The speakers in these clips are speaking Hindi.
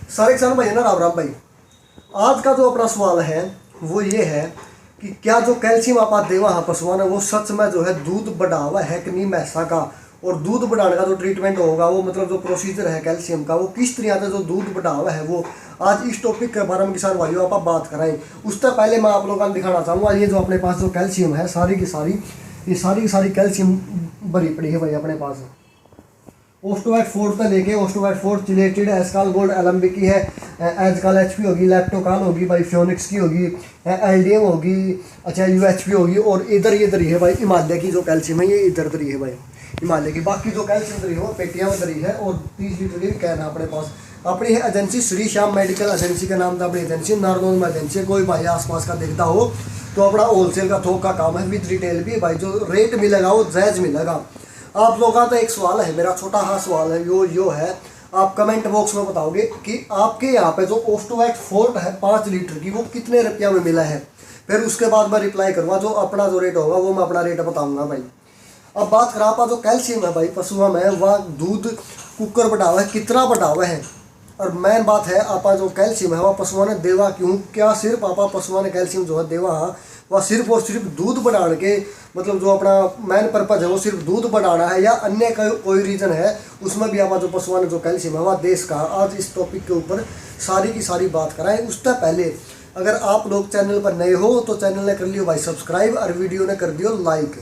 सारे किसान भाई है ना, राम राम भाई। आज का जो अपना सवाल है वो ये है कि क्या जो कैल्शियम आप देवा हाँ पशुओं ने वो सच में जो है दूध बढ़ावा है कि नहीं मैसा का, और दूध बढ़ाने का जो ट्रीटमेंट होगा वो मतलब जो प्रोसीजर है कैल्शियम का वो किस तरह से जो दूध बढ़ावा है वो आज इस टॉपिक के बारे में किसान भाइयों आप बात कराएं। उससे पहले मैं आप लोगों को दिखाना चाहूँगा ये जो अपने पास जो कैल्शियम है सारी की सारी कैल्शियम भरी पड़ी है भाई अपने पास। ओस्टोवैट 4 से लेके ओस्टोवैट 4 चिलेटेड एस्काल गोल्ड एलम्बी की है, एजकाल एचपी होगी, लैप्टोकाल होगी भाई, फ्योनिक्स की होगी, एलडीएम होगी, अच्छा यूएचपी होगी, और इधर ये दरी है भाई हिमालय की जो कैल्शियम है ये इधर दरी है भाई हिमालय की। बाकी जो कैल्शियम दरी है वो पेटियाँ में दरी है और 30 लीटर की कैन है अपने पास। अपनी है agency Shri Shyam medical agency का नाम था अपनी एजेंसी, नारनौल में एजेंसी। कोई भाई आसपास का देखता हो तो अपना होलसेल का थोक का काम है विद रिटेल भी भाई। जो रेट मिलेगा वो जायज़ मिलेगा। आप लोगों का तो एक सवाल है, मेरा छोटा हाँ सवाल है यो है, आप कमेंट बॉक्स में बताओगे कि आपके यहाँ पे जो ओस्टोवैट 4 है 5 लीटर की वो कितने रुपया में मिला है। फिर उसके बाद मैं रिप्लाई करूँगा, जो अपना जो रेट होगा वो मैं अपना रेट बताऊँगा भाई। अब बात करा आप जो कैल्शियम है भाई पशुओं में वह दूध कुकर बढ़ावा है कितना बढ़ावा है। और मेन बात है आप जो कैल्शियम है वह पशुओं ने देवा क्यों, क्या सिर्फ आप पशुओं ने कैल्शियम जो है देवा हाँ वह सिर्फ और सिर्फ दूध बढ़ाने के मतलब जो अपना मेन पर्पज है वो सिर्फ दूध बढ़ाना है या अन्य कोई रीज़न है उसमें भी आप जो पशुओं ने जो कैल्शियम है वह देश का। आज इस टॉपिक के ऊपर सारी की सारी बात कराएं। उससे पहले अगर आप लोग चैनल पर नए हो तो चैनल ने कर लियो भाई सब्सक्राइब और वीडियो ने कर दियो लाइक।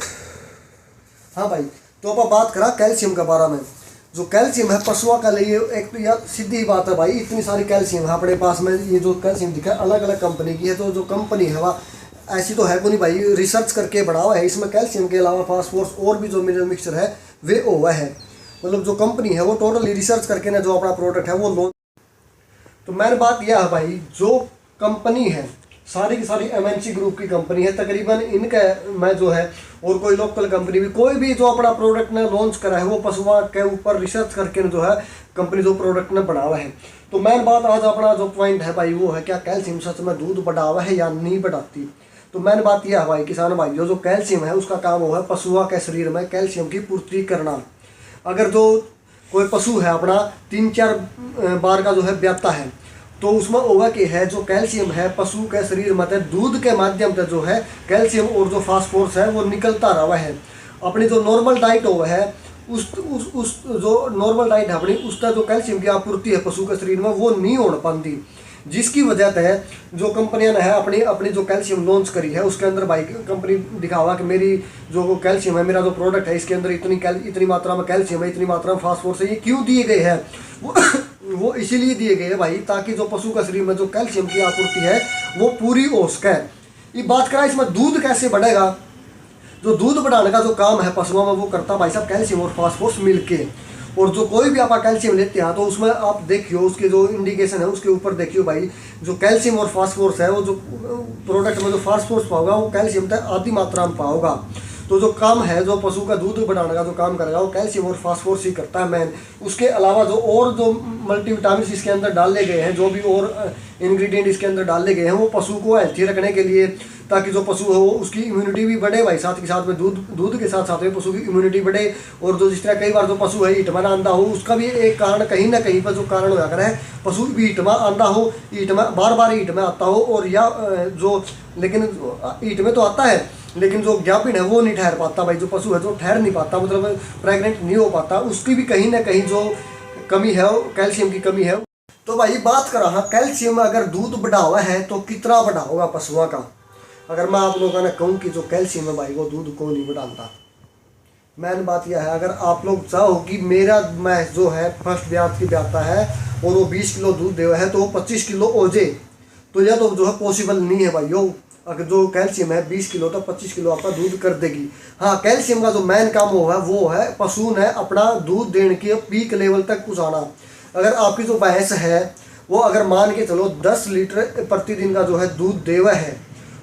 हाँ भाई, तो आप बात करा कैल्शियम के बारे में। जो कैल्शियम है पशुओं का लिए एक तो यार सीधी बात है भाई, इतनी सारी कैल्शियम है अपने पास में। ये जो कैल्शियम दिखा है अलग अलग कंपनी की है, तो जो कंपनी है वह ऐसी तो है को नहीं भाई, रिसर्च करके बढ़ावा है। इसमें कैल्शियम के अलावा फास्फोरस और भी जो मिनरल मिक्सचर है वे हुआ है, मतलब जो कंपनी है वो टोटली रिसर्च करके ना जो अपना प्रोडक्ट है वो लॉन्च। तो मेन बात यह है भाई जो कंपनी है सारी की सारी एमएनसी ग्रुप की कंपनी है तकरीबन, इनका मैं जो है और कोई लोकल कंपनी भी कोई भी जो अपना प्रोडक्ट ने लॉन्च करा है वो पशुओं के ऊपर रिसर्च करके जो है कंपनी जो प्रोडक्ट ने बढ़ावा है। तो मेन बात आज अपना जो पॉइंट है भाई वो है क्या कैल्शियम सच में दूध बढ़ावा है या नहीं बढ़ाती। तो मेन बात यह है भाई किसान भाई जो कैल्शियम है उसका काम हुआ है पशुओं के शरीर में कैल्शियम की पूर्ति करना। अगर जो कोई पशु है अपना 3-4 बार का जो है ब्याता है तो उसमें होगा कि है जो कैल्शियम है पशु के शरीर में दूध के माध्यम से जो है कैल्शियम और जो फास्फोरस है वो निकलता रहा है। अपनी जो नॉर्मल डाइट हो है उस जो नॉर्मल डाइट है अपनी उसका जो कैल्शियम की आपूर्ति है पशु के शरीर में वो नहीं हो पाती, जिसकी वजह से जो कंपनियां ने है अपनी जो कैल्शियम लॉन्च करी है उसके अंदर भाई कंपनी दिखावा कि मेरी जो कैल्शियम है मेरा जो प्रोडक्ट है इसके अंदर इतनी मात्रा में कैल्शियम है, इतनी मात्रा में फास्फोरस है। ये क्यों दिए गए हैं वो इसीलिए दिए गए हैं भाई ताकि जो पशु का शरीर में जो कैल्शियम की आपूर्ति है वो पूरी हो सके। ये बात करा इसमें दूध कैसे बढ़ेगा। जो दूध बढ़ाने का जो काम है पशुओं में वो करता भाई साहब कैल्शियम और फास्फोरस मिलके। और जो कोई भी आप कैल्शियम लेते हैं तो उसमें आप देखियो उसके जो इंडिकेशन है उसके ऊपर देखियो भाई जो कैल्शियम और फास्फोरस है वो जो प्रोडक्ट में जो फास्फोरस पाओगा वो कैल्शियम तक आधी मात्रा में पाओगा। तो जो काम है जो पशु का दूध बढ़ाने का जो काम करेगा वो कैल्शियम और फास्फोरस ही करता है मैन। उसके अलावा जो और जो मल्टीविटामिन इसके अंदर डाले गए हैं जो भी और इंग्रेडिएंट इसके अंदर डाले गए हैं वो पशु को हेल्थी रखने के लिए ताकि जो पशु है वो उसकी इम्यूनिटी भी बढ़े भाई, साथ के साथ में दूध के साथ साथ में पशु की इम्यूनिटी बढ़े। और जो जिस तरह कई बार जो पशु है ईटमा आंदा हो उसका भी एक कारण कहीं ना कहीं पर जो कारण होया करे है पशु भी ईटमा आंदा हो, ईटमा बार बार ईटमा आता हो और या जो लेकिन ईट में तो आता है लेकिन जो ज्ञापिन है वो नहीं ठहर पाता भाई, जो पशु है जो ठहर नहीं पाता मतलब प्रेग्नेंट नहीं हो पाता, उसकी भी कहीं ना कहीं जो कमी है कैल्शियम की कमी है। तो भाई बात करा हाँ कैल्शियम अगर दूध बढ़ावा है तो कितना बढ़ा होगा पशुओं का। अगर मैं आप लोगों ने कहूँ कि जो कैल्शियम है भाई वो दूध को नहीं बढ़ाता। मेन बात यह है अगर आप लोग चाहो कि मेरा मैच जो है फर्स्ट ब्यात की ब्याता है और वो 20 किलो दूध दे है तो वो 25 किलो हो जाए तो यह तो जो है पॉसिबल नहीं है भाई। यो अगर जो कैल्शियम है 20 किलो तो 25 किलो आपका दूध कर देगी। हाँ कैल्शियम का जो मेन काम हुआ है वो है पशु ने अपना दूध देने के पीक लेवल तक पहुँचाना। अगर आपकी जो भैंस है वो अगर मान के चलो 10 लीटर प्रतिदिन का जो है दूध देवा है,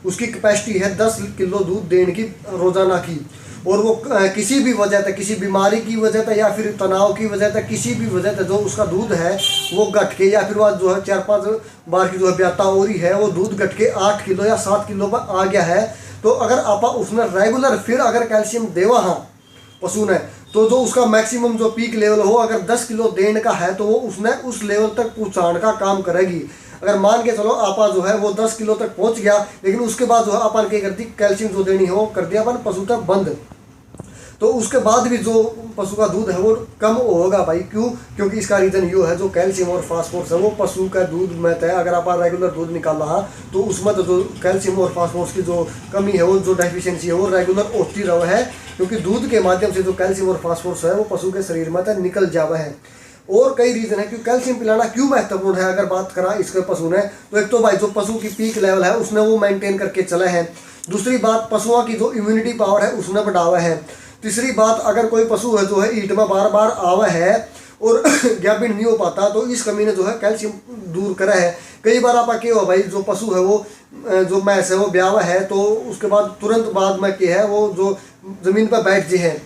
उसकी कैपेसिटी है 10 किलो दूध देने की रोजाना की, और वो किसी भी वजह से किसी बीमारी की वजह से या फिर तनाव की वजह से किसी भी वजह से जो उसका दूध है वो घट के या फिर वह जो है 4-5 बार की जो है ब्याता हो रही है वो दूध घट के 8 किलो या 7 किलो पर आ गया है, तो अगर आप उसमें रेगुलर फिर अगर कैल्शियम देवा हाँ पशु ने तो जो उसका मैक्सिमम जो पीक लेवल हो, अगर 10 किलो देने का है तो वो उसने उस लेवल तक पहुँचाने का काम करेगी। अगर मान के चलो आपा जो है वो 10 किलो तक पहुंच गया, लेकिन उसके बाद जो है अपन क्या करती, कैल्शियम जो देनी है वो कर दिया अपन पशु तक बंद, तो उसके बाद भी जो पशु का दूध है वो कम होगा भाई। क्यों? क्योंकि इसका रीज़न ये है जो कैल्शियम और फास्फोरस है वो पशु का दूध में है। अगर आप रेगुलर दूध निकाल रहा तो उसमें तो जो कैल्शियम और फास्फोरस की जो कमी है, वो जो डेफिशिएंसी है वो रेगुलर होती रहा है, क्योंकि दूध के माध्यम से जो कैल्शियम और फास्फोरस है वो पशु के शरीर में तक निकल जावा है। और कई रीज़न है कि कैल्शियम पिलाना क्यों महत्वपूर्ण है। अगर बात करा इसके पशु ने, तो एक तो भाई जो पशु की पीक लेवल है उसने वो मेंटेन करके चला है। दूसरी बात, पशुओं की जो इम्यूनिटी पावर है उसने बढ़ावा है। तीसरी बात, अगर कोई पशु है जो है ईट में बार बार आवा है और गैबिन नहीं हो पाता, तो इस कमी ने जो है कैल्शियम दूर करा है। कई बार आप क्या हो भाई, जो पशु है वो जो भैंस है वो ब्यावा है, तो उसके बाद तुरंत बाद में क्या है वो जो ज़मीन पर बैठ जी है,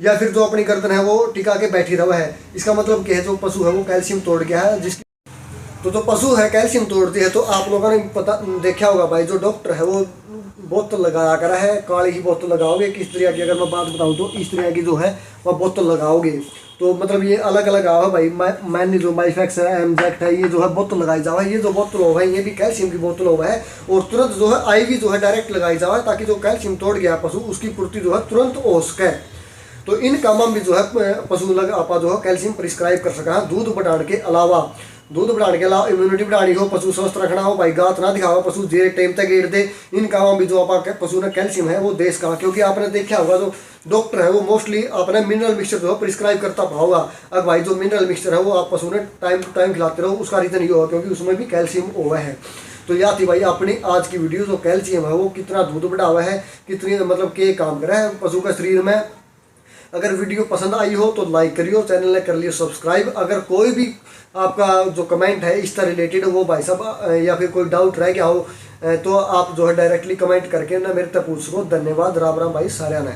या फिर जो अपनी गर्दन है वो टिका के बैठी रहा है। इसका मतलब क्या है, जो पशु है वो कैल्शियम तोड़ गया है। जिसकी तो जो पशु है कैल्शियम तोड़ती है, तो आप लोगों ने पता देखा होगा भाई, जो डॉक्टर है वो बोतल लगाया करा है, काली ही बोतल लगाओगे। किस तरह की, अगर मैं बात बताऊँ तो इस तरह की जो है वह बोतल लगाओगे, तो मतलब ये अलग अलग आओ भाई। मैंने जो माइफेक्स है, एमजैक्ट है, ये जो है बोतल लगाई जावा है। ये जो बोतल होगा है ये भी कैल्शियम की बोतल होगा है, और तुरंत जो है आईवी जो है डायरेक्ट लगाई जावा है, ताकि जो कैल्शियम तोड़ गया पशु उसकी पूर्ति जो है तुरंत हो सके। तो इन कामों में जो है पशु लग आपा जो है कैल्शियम प्रिस्क्राइब कर सका है। दूध बढ़ाने के अलावा, इम्यूनिटी बढ़ानी हो, पशु स्वस्थ रखना हो भाई, गात ना दिखाओ, पशु जे टाइम तक गेट दे, इन कामों में जो आप पशु ने कैल्शियम है वो देश का। क्योंकि आपने देखा होगा जो डॉक्टर है वो मोस्टली आपने मिनरल मिक्सचर जो है प्रिस्क्राइब करता होगा। अब भाई जो मिनरल मिक्सचर है वो आप पशु ने टाइम टू टाइम खिलाते रहो, उसका रीज़न ये होगा क्योंकि उसमें भी कैल्शियम हुआ है। तो यह थी भाई अपनी आज की वीडियो, जो कैल्शियम है वो कितना दूध बढ़ावा है, कितनी मतलब के काम करा है पशु के शरीर में। अगर वीडियो पसंद आई हो तो लाइक करियो, चैनल ने कर लियो सब्सक्राइब। अगर कोई भी आपका जो कमेंट है इससे रिलेटेड वो भाई साहब, या फिर कोई डाउट रह गया हो, तो आप जो है डायरेक्टली कमेंट करके ना मेरे तक पूछ सको। धन्यवाद, राम राम भाई सारे ने।